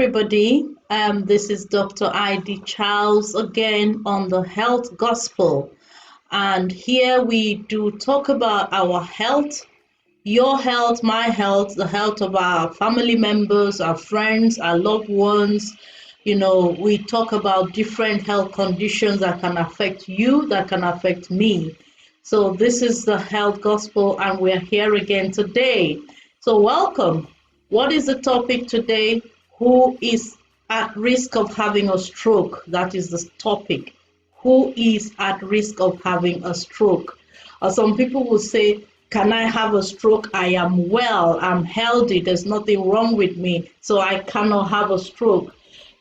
everybody. This is Dr. Idee Charles again on the Health Gospel. And here we do talk about our health, your health, my health, the health of our family members, our friends, our loved ones. We talk about different health conditions that can affect you, that can affect me. So this is the Health Gospel, and we're here again today. So welcome. What is the topic today? Who is at risk of having a stroke? That is the topic. Who is at risk of having a stroke? Some people will say, can I have a stroke? I am well, I'm healthy, there's nothing wrong with me, so I cannot have a stroke.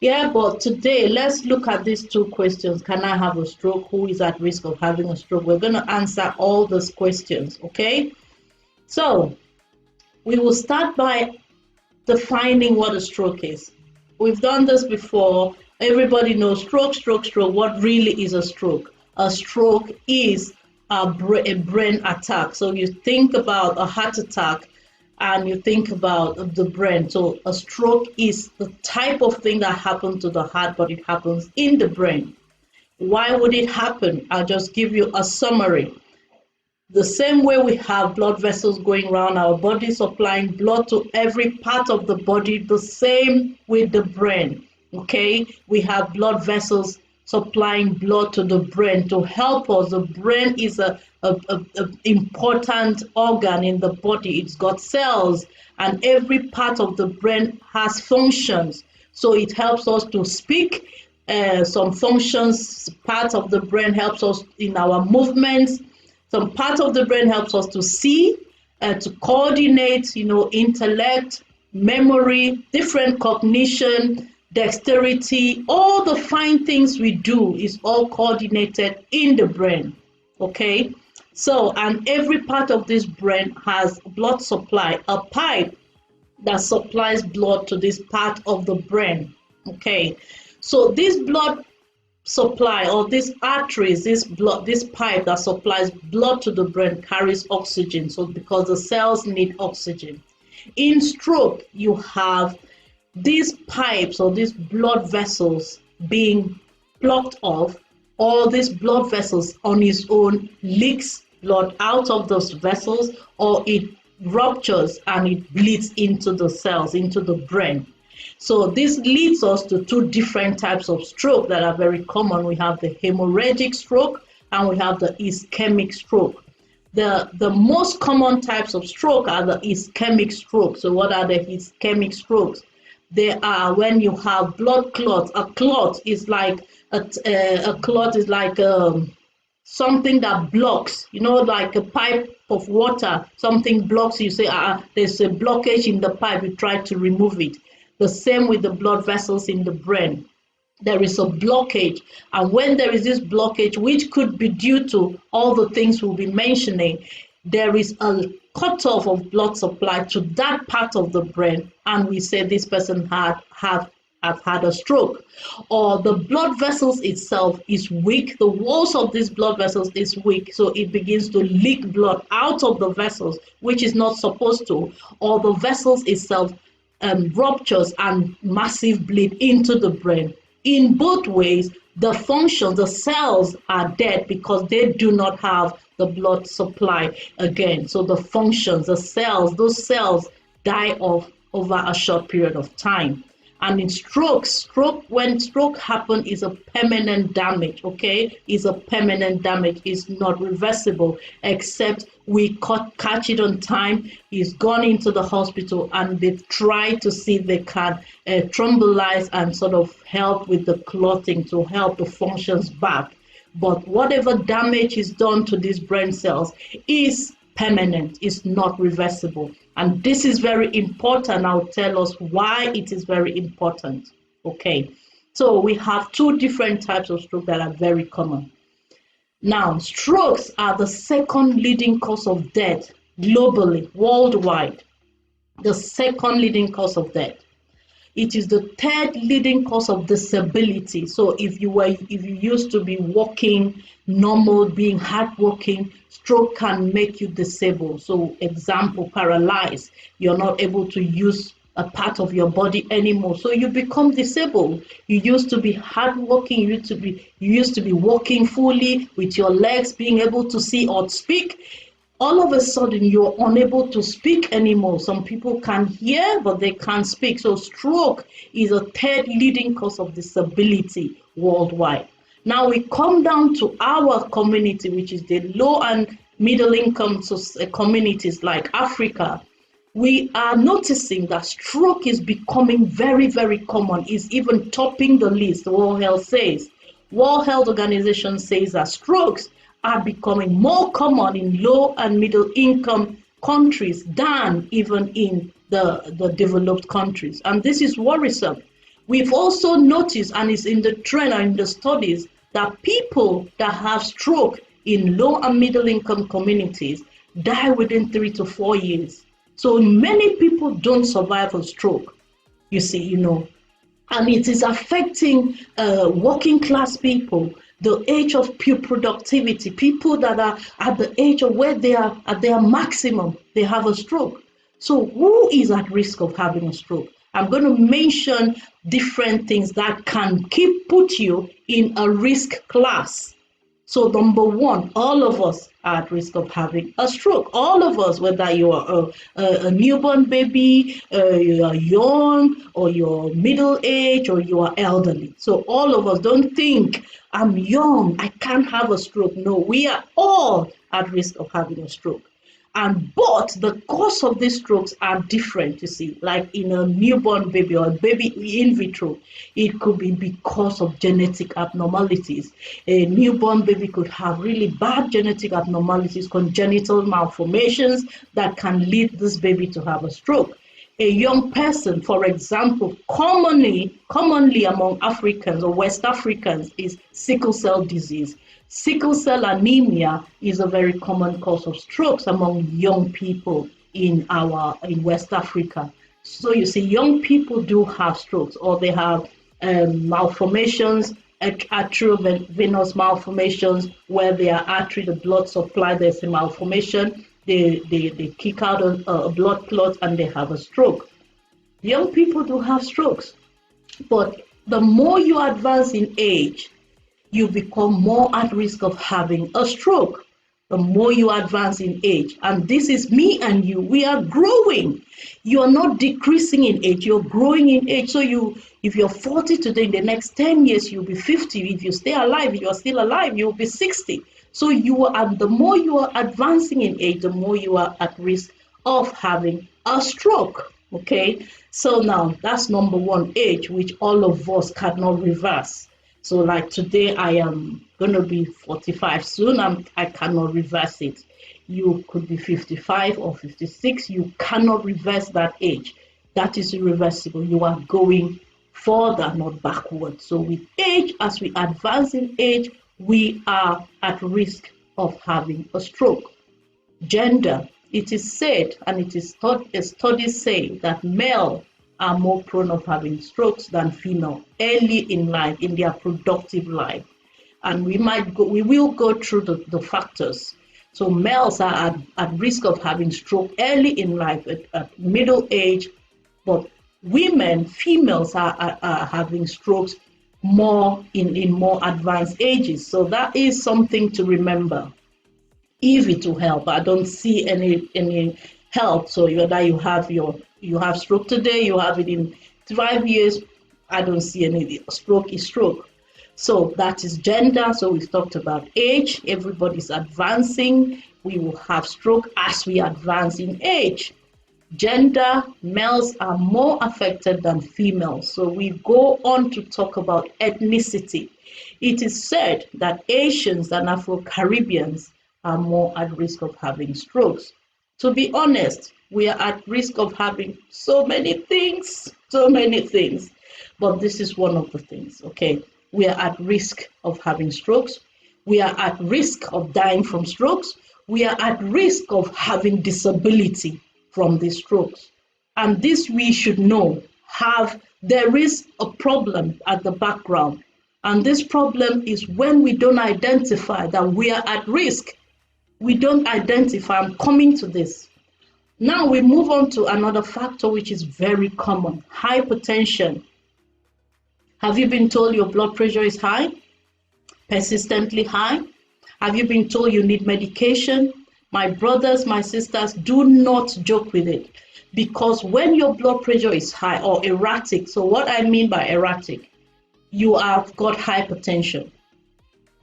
Yeah, but today, let's look at these two questions. Can I have a stroke? Who is at risk of having a stroke? We're going to answer all those questions, okay? So, we will start by defining what a stroke is. We've done this before. Everybody knows stroke. What really is a stroke? A stroke is a brain attack. So you think about a heart attack and you think about the brain. So a stroke is the type of thing that happens to the heart, but it happens in the brain. Why would it happen? I'll just give you a summary. The same way we have blood vessels going around our body, supplying blood to every part of the body, the same with the brain, okay? We have blood vessels supplying blood to the brain to help us. The brain is a important organ in the body. It's got cells, and every part of the brain has functions. So it helps us to speak. Some functions, part of the brain helps us in our movements. Some part of the brain helps us to see, to coordinate, intellect, memory, different cognition, dexterity. All the fine things we do is all coordinated in the brain, okay? So, and every part of this brain has blood supply, a pipe that supplies blood to this part of the brain, okay? So this blood supply, or these arteries, this pipe that supplies blood to the brain carries oxygen. So because the cells need oxygen. In stroke, you have these pipes or these blood vessels being blocked off, or these blood vessels on its own leaks blood out of those vessels, or it ruptures and it bleeds into the cells, into the brain. So this leads us to two different types of stroke that are very common. We have the hemorrhagic stroke and we have the ischemic stroke. The most common types of stroke are the ischemic strokes. So what are the ischemic strokes? They are when you have blood clots. A clot is like something that blocks, like a pipe of water. Something blocks. You say, there's a blockage in the pipe. You try to remove it. The same with the blood vessels in the brain. There is a blockage, and when there is this blockage, which could be due to all the things we'll be mentioning, there is a cutoff of blood supply to that part of the brain, and we say this person have had a stroke. Or the blood vessels itself is weak, the walls of these blood vessels is weak, so it begins to leak blood out of the vessels, which is not supposed to, or the vessels itself ruptures and massive bleed into the brain. In both ways, the functions, the cells are dead because they do not have the blood supply again. So the functions, the cells, those cells die off over a short period of time. And in when stroke happens, is a permanent damage, okay? Is a permanent damage. It's not reversible, except we catch it on time. He's gone into the hospital and they try to see if they can thrombolize and sort of help with the clotting to help the functions back. But whatever damage is done to these brain cells is permanent, is not reversible. And this is very important. I'll tell us why it is very important. Okay, so we have two different types of stroke that are very common. Now, strokes are the second leading cause of death globally, worldwide. The second leading cause of death. It is the third leading cause of disability. So if you used to be walking normal, being hardworking, stroke can make you disabled. So example, paralyzed. You're not able to use a part of your body anymore. So you become disabled. You used to be hardworking. You used to be walking fully with your legs, being able to see or speak. All of a sudden, you're unable to speak anymore. Some people can hear, but they can't speak. So stroke is a third leading cause of disability worldwide. Now we come down to our community, which is the low and middle income communities like Africa. We are noticing that stroke is becoming very, very common. It's even topping the list, World Health says. World Health Organization says that strokes are becoming more common in low and middle income countries than even in the developed countries. And this is worrisome. We've also noticed, and it's in the trend and in the studies, that people that have stroke in low and middle income communities die within 3 to 4 years. So many people don't survive a stroke, you see, and it is affecting working class people, the age of pure productivity, people that are at the age of where they are at their maximum, they have a stroke. So who is at risk of having a stroke? I'm going to mention different things that can put you in a risk class. So number one, all of us are at risk of having a stroke. All of us, whether you are a newborn baby, you are young, or you're middle age, or you are elderly. So all of us, don't think, I'm young, I can't have a stroke. No, we are all at risk of having a stroke. But the cause of these strokes are different, you see, like in a newborn baby or a baby in vitro, it could be because of genetic abnormalities. A newborn baby could have really bad genetic abnormalities, congenital malformations that can lead this baby to have a stroke. A young person, for example, commonly among Africans or West Africans is sickle cell disease. Sickle cell anemia is a very common cause of strokes among young people in West Africa. So you see, young people do have strokes, or they have malformations, arteriovenous malformations, where their artery, the blood supply, there's a malformation, they kick out a blood clot and they have a stroke. Young people do have strokes, but the more you advance in age, you become more at risk of having a stroke. The more you advance in age, and this is me and you, we are growing. You are not decreasing in age, you're growing in age. So if you're 40 today, in the next 10 years, you'll be 50. If you stay alive, if you're still alive, you'll be 60. So the more you are advancing in age, the more you are at risk of having a stroke. Okay, so now that's number one, age, which all of us cannot reverse. So like today, I am going to be 45 soon, and I cannot reverse it. You could be 55 or 56. You cannot reverse that age. That is irreversible. You are going further, not backward. So with age, as we advance in age, we are at risk of having a stroke. Gender. It is said, and it is studies say, that male are more prone of having strokes than female early in life, in their productive life. And we will go through the factors. So males are at risk of having stroke early in life, at middle age, but females are having strokes more in more advanced ages. So that is something to remember. If it will help, I don't see any help. So whether you have stroke today, you have it in 5 years, I don't see any. Stroke is stroke. So that is gender. So we've talked about age. Everybody's advancing. We will have stroke as we advance in age. Gender, males are more affected than females. So we go on to talk about ethnicity. It is said that Asians and Afro-Caribbeans are more at risk of having strokes. To be honest, we are at risk of having so many things. But this is one of the things, okay? We are at risk of having strokes. We are at risk of dying from strokes. We are at risk of having disability from these strokes. And this we should know, there is a problem at the background. And this problem is when we don't identify that we are at risk. We don't identify, I'm coming to this. Now we move on to another factor which is very common, hypertension. Have you been told your blood pressure is high? Persistently high? Have you been told you need medication? My brothers, my sisters, do not joke with it, because when your blood pressure is high or erratic, so what I mean by erratic, you have got hypertension.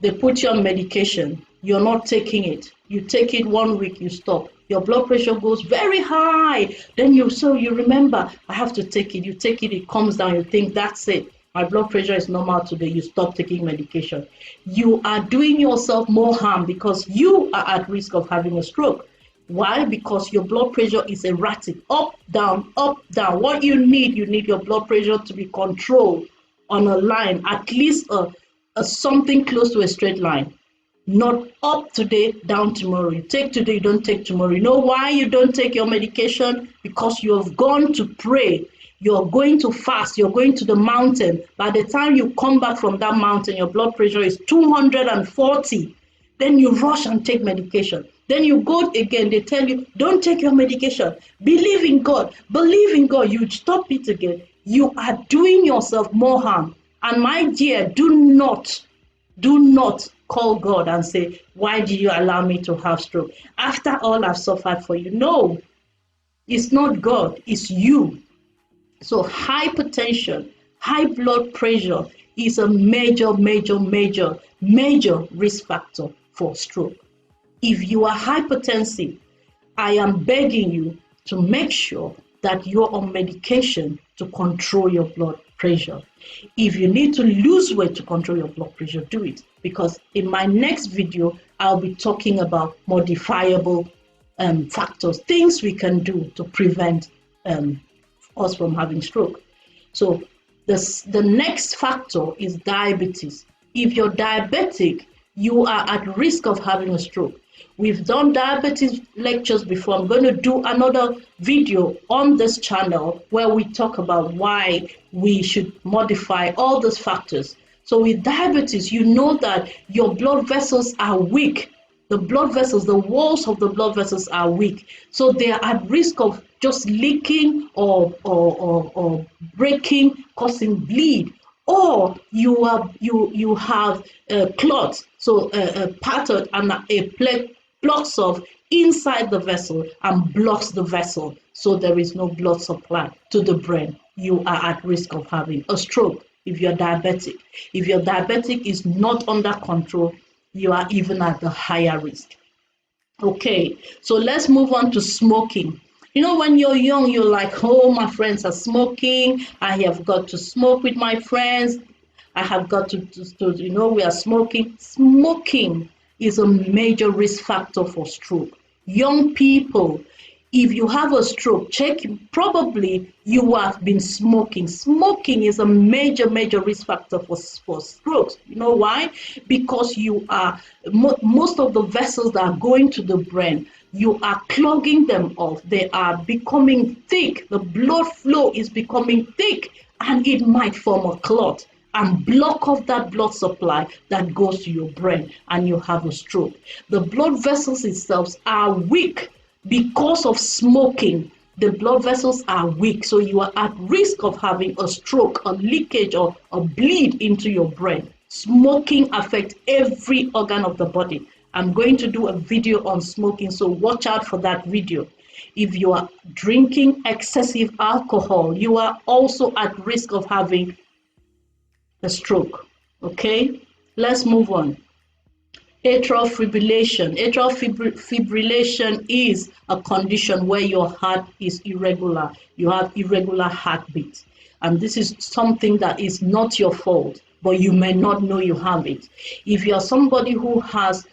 They put you on medication, you're not taking it. You take it 1 week, you stop. Your blood pressure goes very high. Then you remember, I have to take it. You take it, it comes down, you think that's it. My blood pressure is normal today. You stop taking medication. You are doing yourself more harm because you are at risk of having a stroke. Why? Because your blood pressure is erratic, up, down, up, down. What you need your blood pressure to be controlled on a line, at least something close to a straight line. Not up today, down tomorrow. You take today, you don't take tomorrow. You know why you don't take your medication? Because you have gone to pray. You're going to fast. You're going to the mountain. By the time you come back from that mountain, your blood pressure is 240. Then you rush and take medication. Then you go again. They tell you, don't take your medication. Believe in God. Believe in God. You stop it again. You are doing yourself more harm. And my dear, do not call God and say, why did you allow me to have stroke? After all I've suffered for you. No, it's not God, it's you. So hypertension, high blood pressure is a major risk factor for stroke. If you are hypertensive, I am begging you to make sure that you're on medication to control your blood pressure. If you need to lose weight to control your blood pressure, do it. Because in my next video, I'll be talking about modifiable factors, things we can do to prevent us from having stroke. So the next factor is diabetes. If you're diabetic, you are at risk of having a stroke. We've done diabetes lectures before. I'm going to do another video on this channel where we talk about why we should modify all those factors. So with diabetes, you know that your blood vessels are weak. The blood vessels, the walls of the blood vessels are weak. So they are at risk of just leaking or breaking, causing bleed. Or you have a clot, so a pattern and a plaque blocks off inside the vessel and blocks the vessel, so there is no blood supply to the brain. You are at risk of having a stroke if you're diabetic. If your diabetic is not under control, you are even at the higher risk. Okay, so let's move on to smoking. You know, when you're young, you're like, oh, my friends are smoking. I have got to smoke with my friends. I have got to we are smoking. Smoking is a major risk factor for stroke. Young people, if you have a stroke, probably you have been smoking. Smoking is a major risk factor for strokes. You know why? Because you are, most of the vessels that are going to the brain, you are clogging them off. They are becoming thick. The blood flow is becoming thick, and it might form a clot and block off that blood supply that goes to your brain, and you have a stroke. The blood vessels themselves are weak because of smoking. The blood vessels are weak, so you are at risk of having a stroke, a leakage, or a bleed into your brain. Smoking affects every organ of the body. I'm going to do a video on smoking, so watch out for that video. If you are drinking excessive alcohol, you are also at risk of having a stroke. Okay, let's move on. Atrial fibrillation. Atrial fibrillation is a condition where your heart is irregular. You have irregular heartbeat. And this is something that is not your fault, but you may not know you have it. If you are somebody who has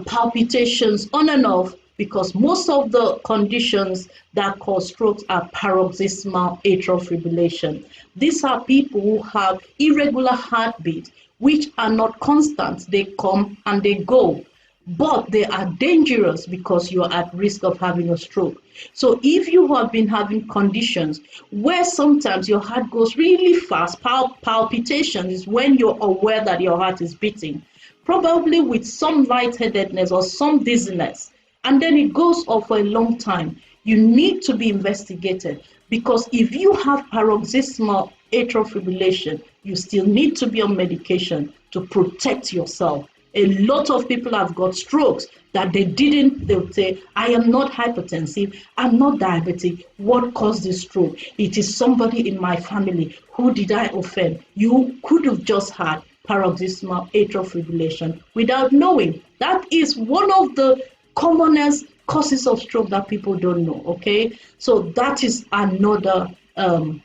palpitations on and off, because most of the conditions that cause strokes are paroxysmal atrial fibrillation. These are people who have irregular heartbeat, which are not constant. They come and they go, but they are dangerous because you are at risk of having a stroke. So if you have been having conditions where sometimes your heart goes really fast, palpitation is when you're aware that your heart is beating, probably with some lightheadedness or some dizziness, and then it goes off for a long time, you need to be investigated, because if you have paroxysmal atrial fibrillation, you still need to be on medication to protect yourself. A lot of people have got strokes that they'll say, I am not hypertensive, I'm not diabetic. What caused this stroke? It is somebody in my family. Who did I offend? You could have just had paroxysmal atrial fibrillation without knowing. That is one of the commonest causes of stroke that people don't know, okay? So that is another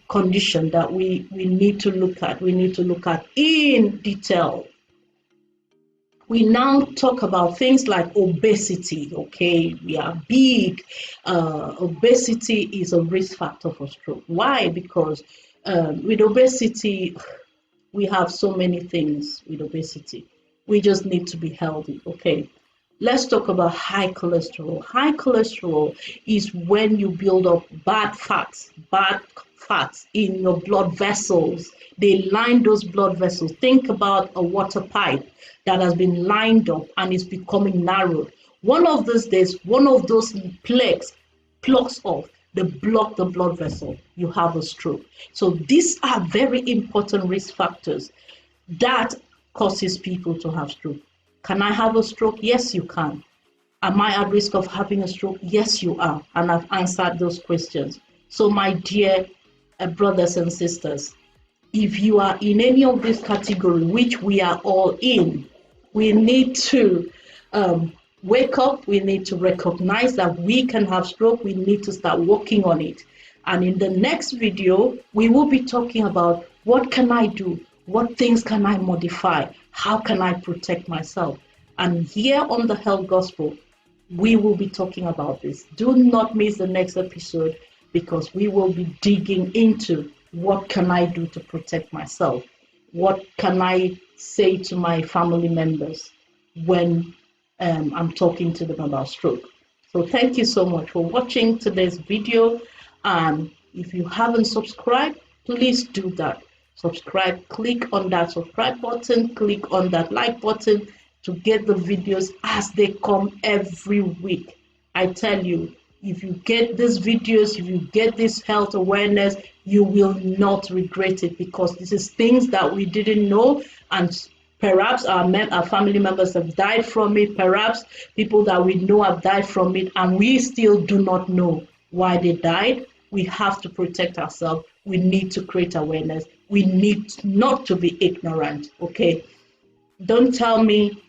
condition that we need to look at. We need to look at in detail. We now talk about things like obesity, okay? We are big. Obesity is a risk factor for stroke. Why? Because with obesity, we have so many things with obesity. We just need to be healthy, okay? Let's talk about high cholesterol. High cholesterol is when you build up bad fats in your blood vessels. They line those blood vessels. Think about a water pipe that has been lined up and is becoming narrowed. One of those days, one of those plugs off, they block the blood vessel, you have a stroke. So these are very important risk factors that causes people to have stroke. Can I have a stroke? Yes, you can. Am I at risk of having a stroke? Yes, you are. And I've answered those questions. So my dear brothers and sisters, if you are in any of this category, which we are all in, we need to wake up. We need to recognize that we can have stroke. We need to start working on it. And in the next video, we will be talking about what can I do? What things can I modify? How can I protect myself? And here on the Health Gospel, we will be talking about this. Do not miss the next episode, because we will be digging into what can I do to protect myself? What can I say to my family members when I'm talking to them about stroke? So thank you so much for watching today's video. And if you haven't subscribed, please do that. Subscribe, click on that subscribe button, click on that like button to get the videos as they come every week. I tell you, if you get these videos, if you get this health awareness, you will not regret it, because this is things that we didn't know, and perhaps our family members have died from it, perhaps people that we know have died from it, and we still do not know why they died. We have to protect ourselves. We need to create awareness. We need not to be ignorant, okay? Don't tell me,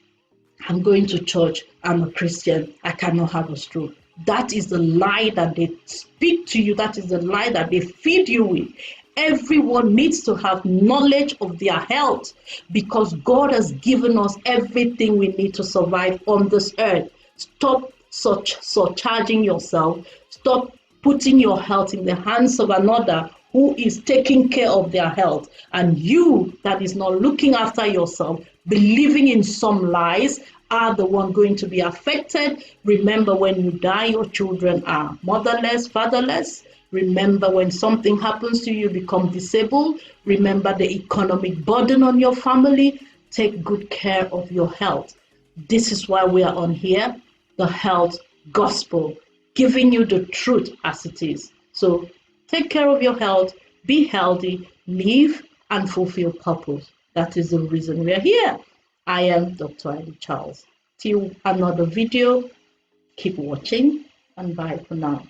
I'm going to church, I'm a Christian, I cannot have a stroke. That is the lie that they speak to you. That is the lie that they feed you with. Everyone needs to have knowledge of their health, because God has given us everything we need to survive on this earth. Stop surcharging yourself. Stop putting your health in the hands of another who is taking care of their health, and you that is not looking after yourself, believing in some lies, are the one going to be affected. Remember, when you die, your children are motherless, fatherless. Remember, when something happens to you, become disabled. Remember the economic burden on your family. Take good care of your health. This is why we are on here, the Health Gospel, giving you the truth as it is. So take care of your health, be healthy, live and fulfill purpose. That is the reason we are here. I am Dr. Idee Charles. Till another video, keep watching, and bye for now.